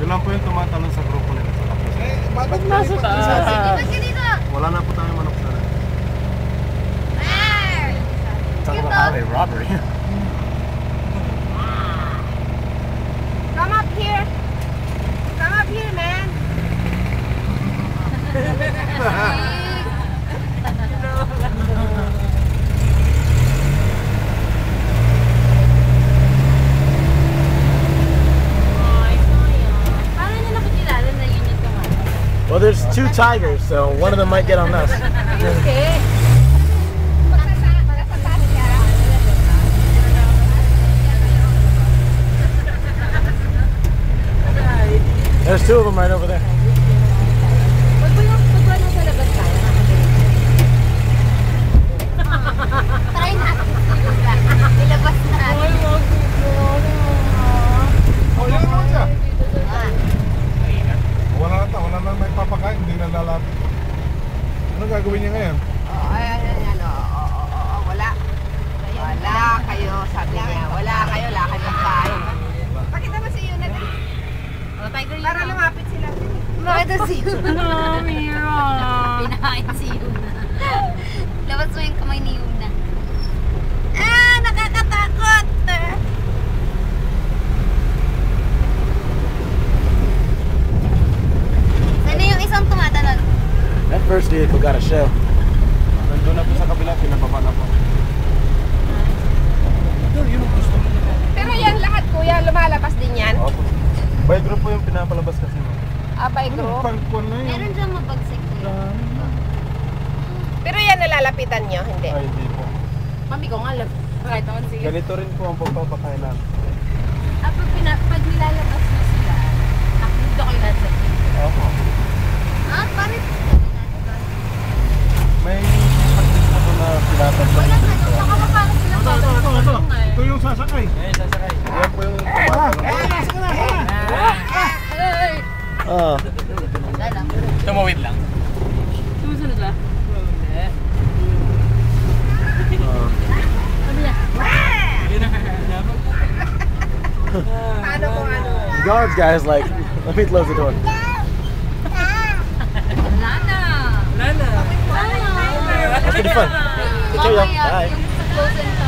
Yun lang po yung tumatanong sa grupo nila sa kapatid. Ba't nasa taas? Wala na po tayo manok sana. Talk about highway robbery. Come up here. Come up here, man. Well, there's two tigers, so one of them might get on us. Okay. There's two of them right over there. Try natin. Ilabas natin. Wala na may papakain, hindi na lalapit. Ano gagawin niya ngayon? Wala. Wala kayo, sabi niya. Wala kayo, lakad ng kain. Pakita mo si Yuna din. Para lumapit sila. Bakit si Yuna? Mira. Pinahain si Yuna. Labas mo yung kamay ni Yuna. Ah, nakakatakot! Sana yung isang tumatanong. That first vehicle got a show. Nandun na po sa kabila, pinababa na po. Pero yan lahat kuya, lumalabas din yan? Opo. By group po yung pinapalabas kasi mo. Ah, by group? Pangkuan na yun. Meron dyan mabagsik kuya. Pero yan nalalapitan nyo, hindi? Ay, hindi po. Mami ko nga, kahit naman sige. Ganito rin po ang pagpapakain natin. Pag nilalabas mo sila, dito kayo nasa. Opo. Ah, paano? May pagkis na po na pinatag lang. Saka paano sila Ito. Ito yung sasakay. Sasakay. Yan po yung tumatanong. Oh. Tumawid lang. Sumusunod ba? Paano kung ano? The guards guy's like, let me close the door. Wala na. Wala na. That's pretty fun. Take care, y'all. Bye. Yung sa close and